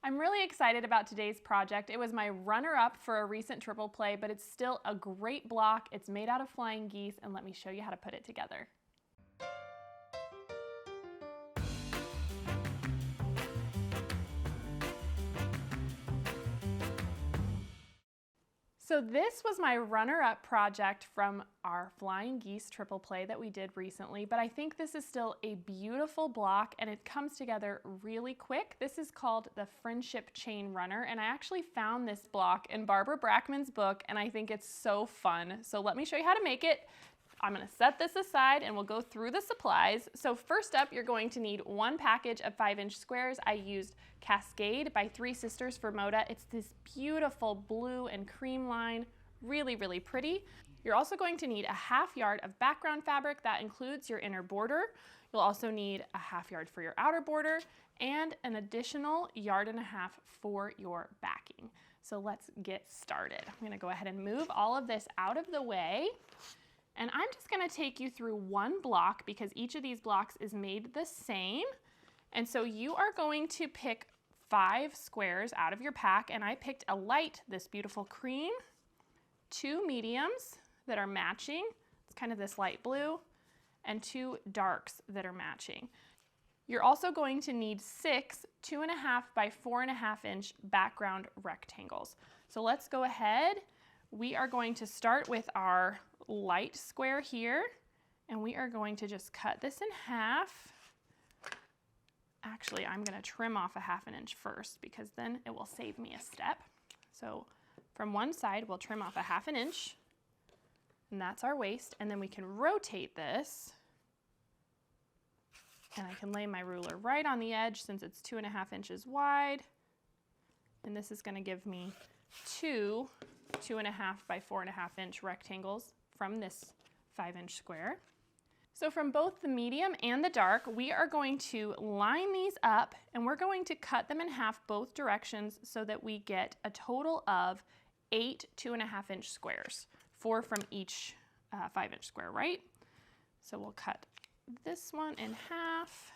I'm really excited about today's project. It was my runner-up for a recent triple play, but it's still a great block. It's made out of flying geese, and let me show you how to put it together. So this was my runner-up project from our flying geese triple play that we did recently, but I think this is still a beautiful block and it comes together really quick. This is called the Friendship Chain Runner, and I actually found this block in Barbara Brackman's book and I think it's so fun. So let me show you how to make it. I'm going to set this aside and we'll go through the supplies. So first up, you're going to need one package of 5-inch squares. I used Cascade by Three Sisters for Moda. It's this beautiful blue and cream line, really, really pretty. You're also going to need a 1/2 yard of background fabric. That includes your inner border. You'll also need a 1/2 yard for your outer border and an additional 1.5 yards for your backing. So let's get started. I'm going to go ahead and move all of this out of the way. And I'm just going to take you through one block because each of these blocks is made the same. And so you are going to pick 5 squares out of your pack, and I picked a light, this beautiful cream, 2 mediums that are matching, it's kind of this light blue, and 2 darks that are matching. You're also going to need 6 2.5 by 4.5 inch background rectangles. So let's go ahead. We are going to start with our light square here, and we are going to just cut this in half. Actually, I'm going to trim off a 1/2 inch first because then it will save me a step. So from one side, we'll trim off a 1/2 inch, and that's our waist, and then we can rotate this, and I can lay my ruler right on the edge since it's 2.5 inches wide, and this is going to give me 2 2.5 by 4.5 inch rectangles from this 5-inch square. So from both the medium and the dark, we are going to line these up and we're going to cut them in half both directions so that we get a total of 8 2.5 inch squares, 4 from each 5-inch square, right? So we'll cut this one in half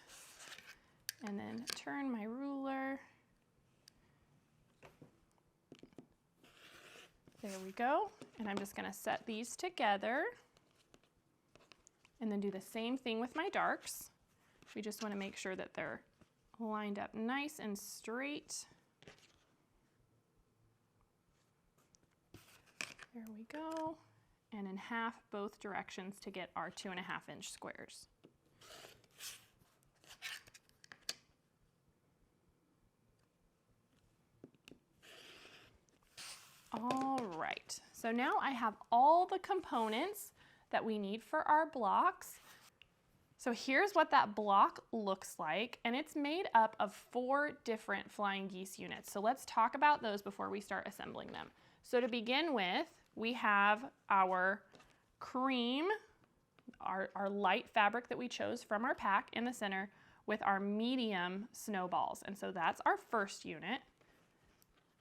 and then turn my ruler. There we go, and I'm just going to set these together and then do the same thing with my darks. We just want to make sure that they're lined up nice and straight. There we go, and in half both directions to get our 2.5 inch squares. All right, so now I have all the components that we need for our blocks. So here's what that block looks like, and it's made up of 4 different flying geese units. So let's talk about those before we start assembling them. So to begin with, we have our cream, our light fabric that we chose from our pack in the center with our medium snowballs. And so that's our first unit.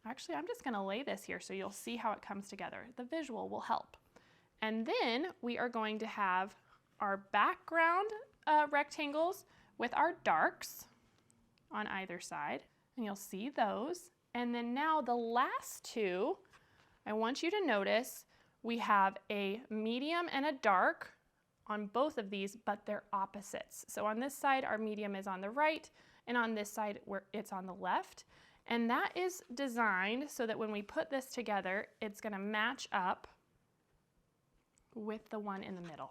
Actually, I'm just going to lay this here so you'll see how it comes together. The visual will help. And then we are going to have our background rectangles with our darks on either side, and you'll see those. And then now the last 2, I want you to notice we have a medium and a dark on both of these, but they're opposites. So on this side, our medium is on the right, and on this side, it's on the left. And that is designed so that when we put this together, it's going to match up with the one in the middle,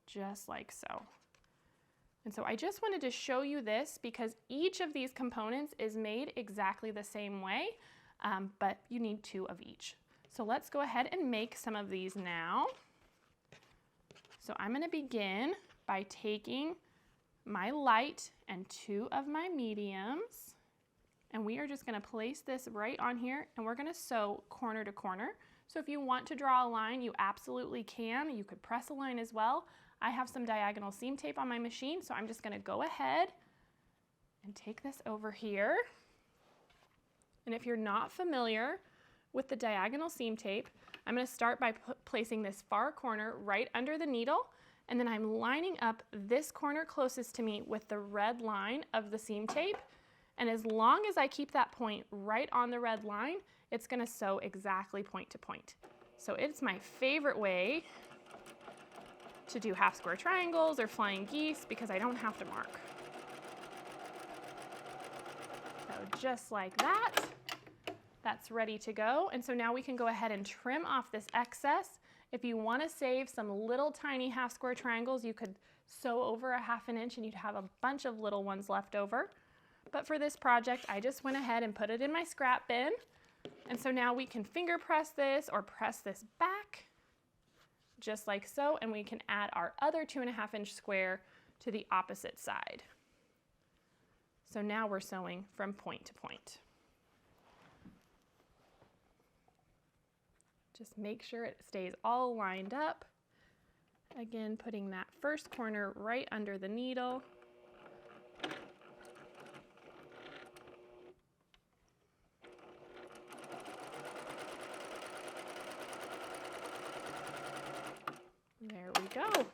just like so. And so I just wanted to show you this because each of these components is made exactly the same way, but you need 2 of each. So let's go ahead and make some of these now. So I'm going to begin by taking my light and 2 of my mediums, and we are just going to place this right on here, and we're going to sew corner to corner. So if you want to draw a line, you absolutely can. You could press a line as well. I have some diagonal seam tape on my machine, so I'm just going to go ahead and take this over here. And if you're not familiar with the diagonal seam tape, I'm going to start by placing this far corner right under the needle, and then I'm lining up this corner closest to me with the red line of the seam tape, And as long as I keep that point right on the red line, it's gonna sew exactly point to point. So it's my favorite way to do half square triangles or flying geese because I don't have to mark. So just like that, that's ready to go. And so now we can go ahead and trim off this excess. If you want to save some little tiny half square triangles, you could sew over a 1/2 inch and you'd have a bunch of little ones left over. But for this project, I just went ahead and put it in my scrap bin. And so now we can finger press this or press this back, just like so, and we can add our other 2.5 inch square to the opposite side. So now we're sewing from point to point. Just make sure it stays all lined up. Again, putting that first corner right under the needle. There we go.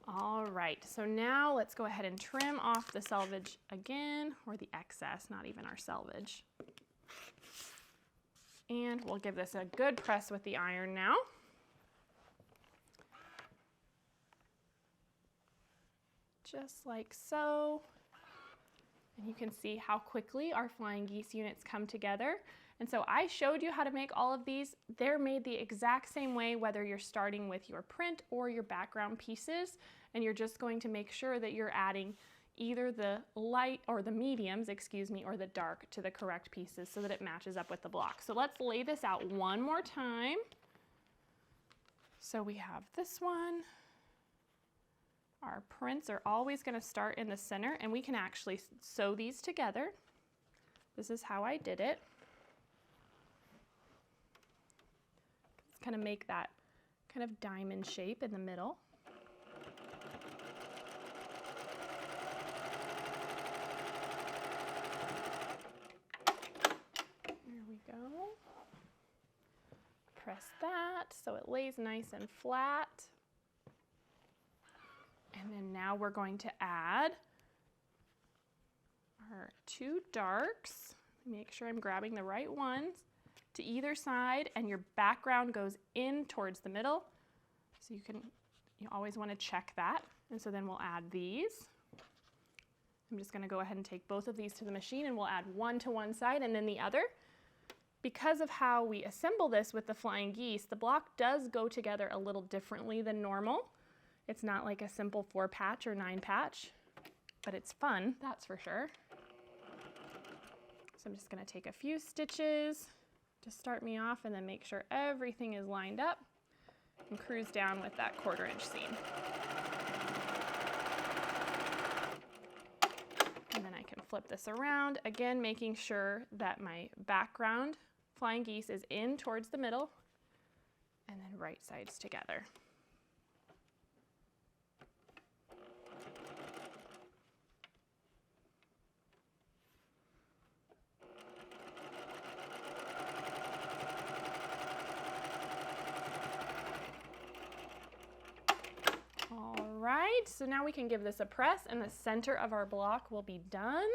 All right, so now let's go ahead and trim off the selvage again, or the excess, not even our selvage. And we'll give this a good press with the iron now. Just like so. And you can see how quickly our flying geese units come together. And so I showed you how to make all of these. They're made the exact same way, whether you're starting with your print or your background pieces. And you're just going to make sure that you're adding either the light or the mediums, excuse me, or the dark to the correct pieces so that it matches up with the block. So let's lay this out one more time. So we have this one. Our prints are always going to start in the center, and we can actually sew these together. This is how I did it. Let's kind of make that kind of diamond shape in the middle. Go. Press that so it lays nice and flat. And then now we're going to add our 2 darks. Make sure I'm grabbing the right ones to either side, and your background goes in towards the middle. So you always want to check that. And so then we'll add these. I'm just going to go ahead and take both of these to the machine, and we'll add one to one side and then the other. Because of how we assemble this with the flying geese, the block does go together a little differently than normal. It's not like a simple 4 patch or 9 patch, but it's fun, that's for sure. So I'm just going to take a few stitches to start me off and then make sure everything is lined up and cruise down with that 1/4 inch seam. And then I can flip this around, again making sure that my background flying geese is in towards the middle, and then right sides together. All right, so now we can give this a press, and the center of our block will be done.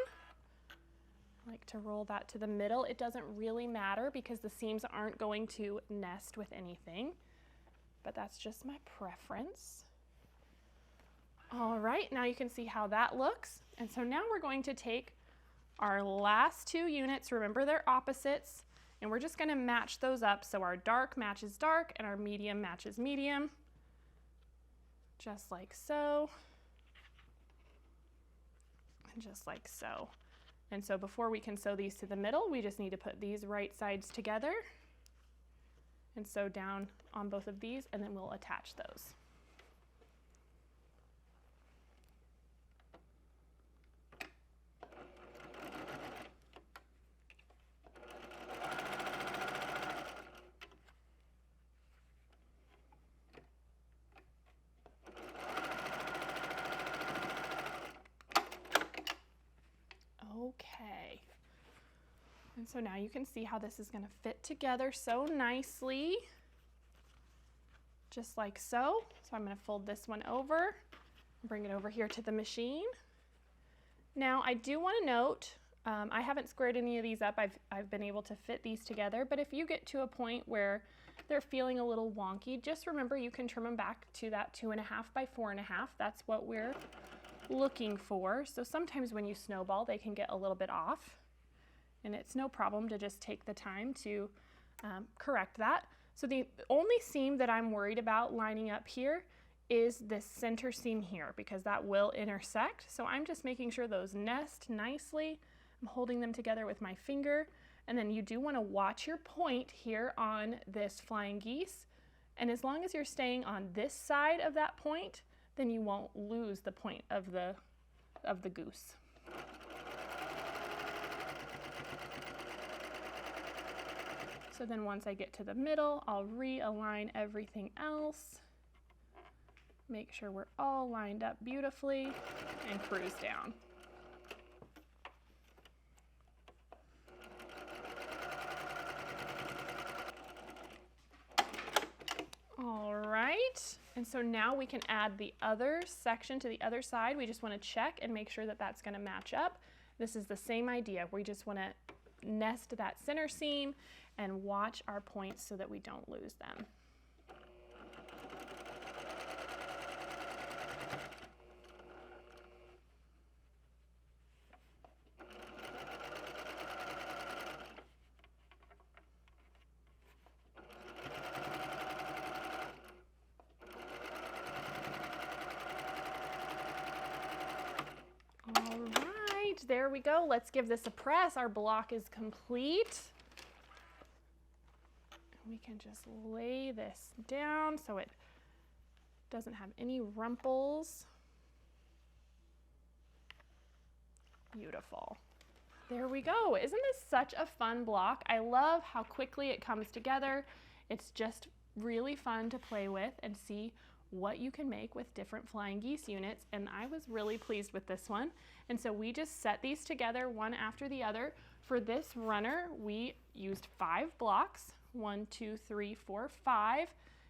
I like to roll that to the middle. It doesn't really matter because the seams aren't going to nest with anything, but that's just my preference. All right, now you can see how that looks. And so now we're going to take our last 2 units, remember they're opposites, and we're just going to match those up so our dark matches dark and our medium matches medium, just like so, and just like so. And so before we can sew these to the middle, we just need to put these right sides together and sew down on both of these, and then we'll attach those. Okay, and so now you can see how this is going to fit together so nicely, just like so. So I'm going to fold this one over, bring it over here to the machine. Now I do want to note, I haven't squared any of these up. I've been able to fit these together, but if you get to a point where they're feeling a little wonky, just remember you can trim them back to that 2.5 by 4.5. That's what we're looking for. So sometimes when you snowball, they can get a little bit off, and it's no problem to just take the time to correct that. So the only seam that I'm worried about lining up here is this center seam here, because that will intersect. So I'm just making sure those nest nicely. I'm holding them together with my finger. And then you do want to watch your point here on this flying geese. And as long as you're staying on this side of that point, then you won't lose the point of the goose. So then once I get to the middle, I'll realign everything else. Make sure we're all lined up beautifully and cruise down. All right, and so now we can add the other section to the other side. We just want to check and make sure that that's going to match up. This is the same idea. We just want to nest that center seam and watch our points so that we don't lose them. All right, there we go. Let's give this a press. Our block is complete. We can just lay this down so it doesn't have any rumples. Beautiful. There we go. Isn't this such a fun block? I love how quickly it comes together. It's just really fun to play with and see what you can make with different flying geese units, and I was really pleased with this one. And so we just set these together one after the other. For this runner, we used 5 blocks, 1, 2, 3, 4, 5,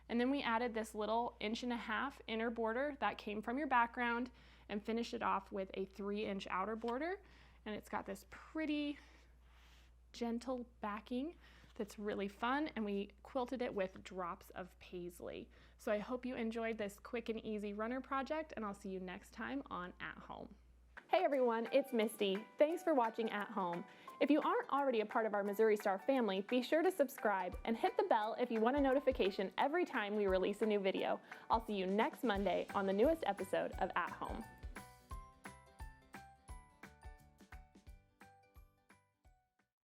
and then we added this little 1.5 inch inner border that came from your background and finished it off with a 3-inch outer border. And it's got this pretty gentle backing that's really fun, and we quilted it with drops of paisley. So I hope you enjoyed this quick and easy runner project, and I'll see you next time on At Home. Hey everyone, it's Misty. Thanks for watching At Home. If you aren't already a part of our Missouri Star family, be sure to subscribe and hit the bell if you want a notification every time we release a new video. I'll see you next Monday on the newest episode of At Home.